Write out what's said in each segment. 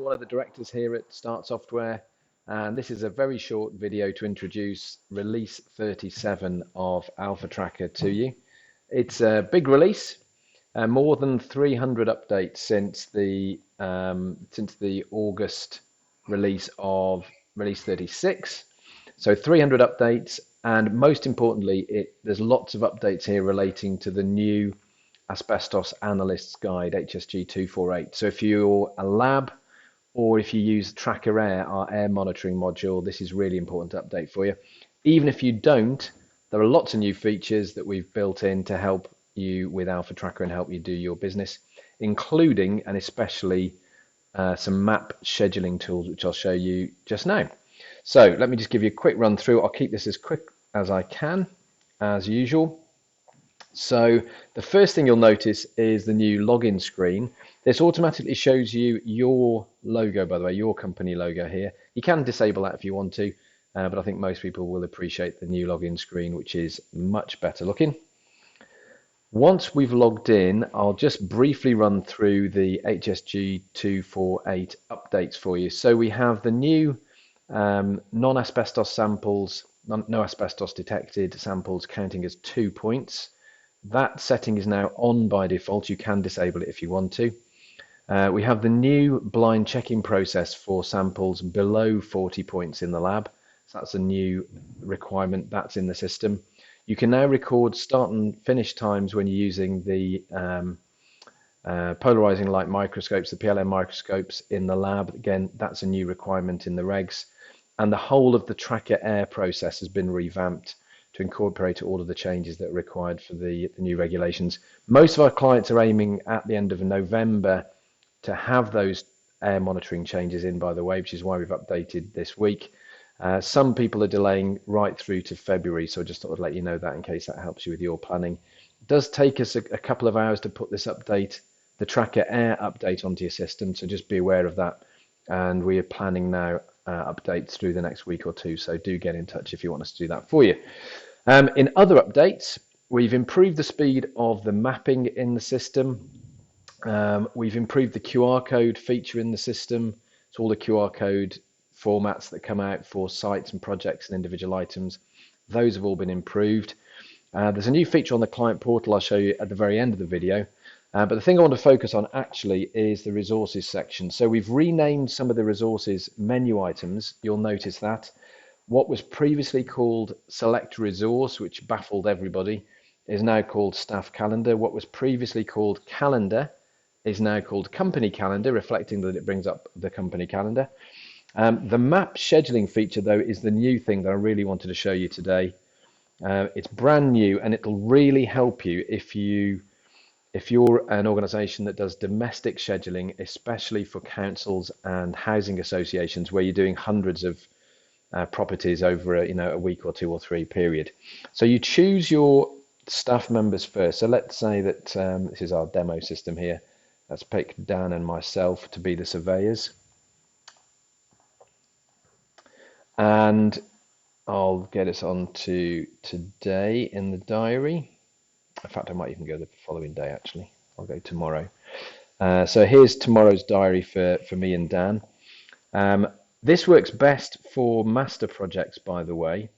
one of the directors here at Start Software, and this is a very short video to introduce release 37 of Alpha Tracker to you. It's a big release, more than 300 updates since the August release of release 36. So 300 updates, and most importantly, there's lots of updates here relating to the new Asbestos Analysts Guide, HSG 248. So if you're a lab or if you use Tracker Air, our air monitoring module, this is really important to update for you. Even if you don't, there are lots of new features that we've built in to help you with Alpha Tracker and help you do your business, including and especially some map scheduling tools, which I'll show you just now. So let me just give you a quick run through. I'll keep this as quick as I can, as usual. So the first thing you'll notice is the new login screen. This automatically shows you your logo, by the way, your company logo here. You can disable that if you want to, but I think most people will appreciate the new login screen, which is much better looking. Once we've logged in, I'll just briefly run through the HSG 248 updates for you. So we have the new non-asbestos samples, no asbestos detected samples counting as 2 points. That setting is now on by default. You can disable it if you want to. We have the new blind checking process for samples below 40 points in the lab. So that's a new requirement that's in the system. You can now record start and finish times when you're using the polarizing light microscopes, the PLM microscopes in the lab. Again, that's a new requirement in the regs. And the whole of the Tracker Air process has been revamped to incorporate all of the changes that are required for the new regulations. Most of our clients are aiming at the end of November to have those air monitoring changes in, by the way, which is why we've updated this week. Some people are delaying right through to February, so I just thought I'd let you know that in case that helps you with your planning. It does take us a couple of hours to put this update, the Tracker Air update, onto your system, so just be aware of that. And we are planning now updates through the next week or two, so do get in touch if you want us to do that for you. In other updates, we've improved the speed of the mapping in the system. We've improved the QR code feature in the system. So all the QR code formats that come out for sites and projects and individual items, those have all been improved. There's a new feature on the client portal I'll show you at the very end of the video. But the thing I want to focus on actually is the resources section. So we've renamed some of the resources menu items. You'll notice that. What was previously called Select Resource, which baffled everybody, is now called Staff Calendar. What was previously called Calendar is now called Company Calendar, reflecting that it brings up the company calendar. The map scheduling feature, though, is the new thing that I really wanted to show you today. It's brand new, and it'll really help you if you're an organization that does domestic scheduling, especially for councils and housing associations, where you're doing hundreds of properties over a week or two or three period. So you choose your staff members first. So let's say that this is our demo system here. Let's pick Dan and myself to be the surveyors. And I'll get us on to today in the diary. In fact, I might even go the following day, actually. I'll go tomorrow. So here's tomorrow's diary for me and Dan. This works best for master projects, by the way.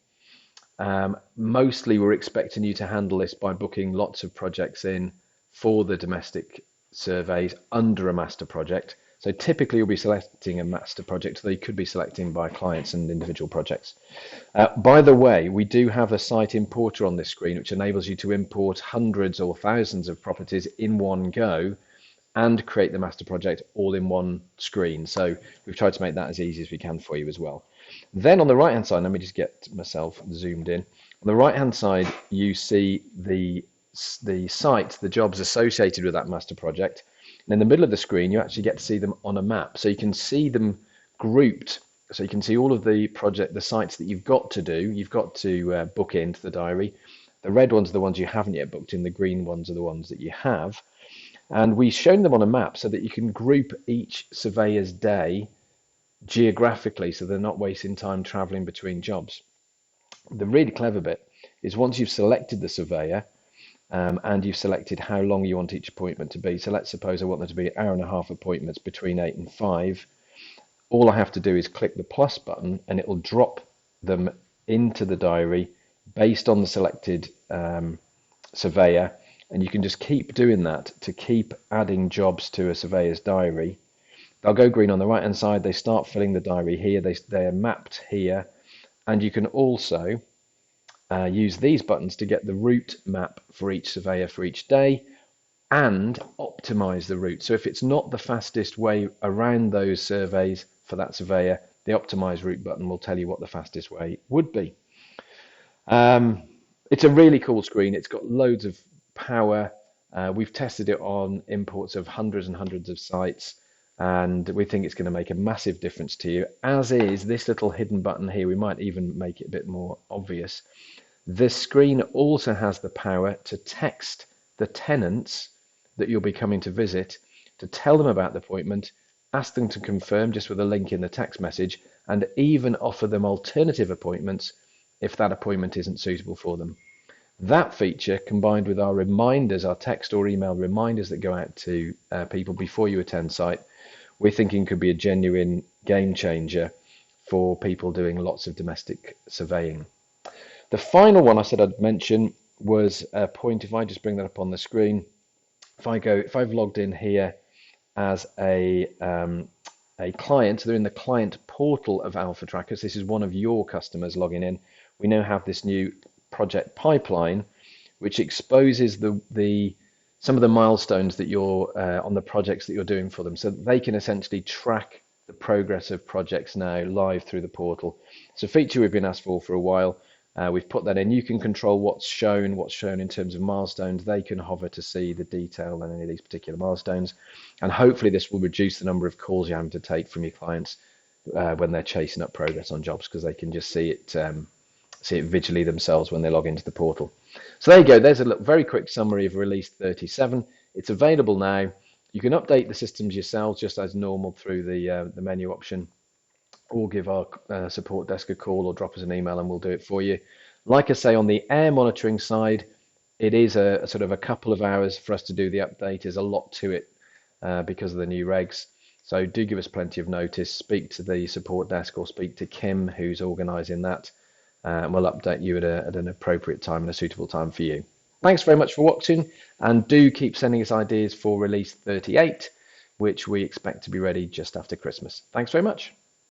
Mostly we're expecting you to handle this by booking lots of projects in for the domestic surveys under a master project. So typically you'll be selecting a master project, though you could be selecting by clients and individual projects. By the way, we do have a site importer on this screen, which enables you to import hundreds or thousands of properties in one go and create the master project all in one screen. So we've tried to make that as easy as we can for you as well. Then on the right hand side, let me just get myself zoomed in. On the right hand side, you see the sites, the jobs associated with that master project. And in the middle of the screen, you actually get to see them on a map. So you can see them grouped. So you can see all of the sites that you've got to do. You've got to book into the diary. The red ones are the ones you haven't yet booked in. The green ones are the ones that you have. And we've shown them on a map so that you can group each surveyor's day geographically, so they're not wasting time traveling between jobs. The really clever bit is once you've selected the surveyor, and you've selected how long you want each appointment to be. So let's suppose I want there to be 1.5 hour appointments between 8 and 5. All I have to do is click the plus button and it will drop them into the diary based on the selected surveyor. And you can just keep doing that to keep adding jobs to a surveyor's diary. They'll go green on the right hand side. They start filling the diary here. They are mapped here. And you can also use these buttons to get the route map for each surveyor for each day and optimize the route. So if it's not the fastest way around those surveys for that surveyor, the optimize route button will tell you what the fastest way would be. It's a really cool screen. It's got loads of power. We've tested it on imports of hundreds and hundreds of sites, and we think it's going to make a massive difference to you, as is this little hidden button here. We might even make it a bit more obvious. This screen also has the power to text the tenants that you'll be coming to visit, to tell them about the appointment, ask them to confirm just with a link in the text message, and even offer them alternative appointments if that appointment isn't suitable for them. That feature, combined with our reminders, our text or email reminders that go out to people before you attend site, we're thinking could be a genuine game changer for people doing lots of domestic surveying. The final one I said I'd mention was a point. If I just bring that up on the screen, if I've logged in here as a client, so they're in the client portal of Alpha Trackers. This is one of your customers logging in. We now have this new project pipeline, which exposes some of the milestones that you're on the projects that you're doing for them, so that they can essentially track the progress of projects now live through the portal. It's a feature we've been asked for a while. We've put that in. You can control what's shown in terms of milestones. They can hover to see the detail on any of these particular milestones. And hopefully this will reduce the number of calls you're having to take from your clients when they're chasing up progress on jobs, because they can just see it visually themselves when they log into the portal. So there you go. There's a very quick summary of release 37. It's available now. You can update the systems yourselves just as normal through the menu option, or give our support desk a call or drop us an email and we'll do it for you. Like I say, on the air monitoring side, it is a sort of a couple of hours for us to do the update. There's a lot to it because of the new regs. So do give us plenty of notice. Speak to the support desk or speak to Kim, who's organising that. And we'll update you at an appropriate time and a suitable time for you. Thanks very much for watching, and do keep sending us ideas for release 38, which we expect to be ready just after Christmas. Thanks very much.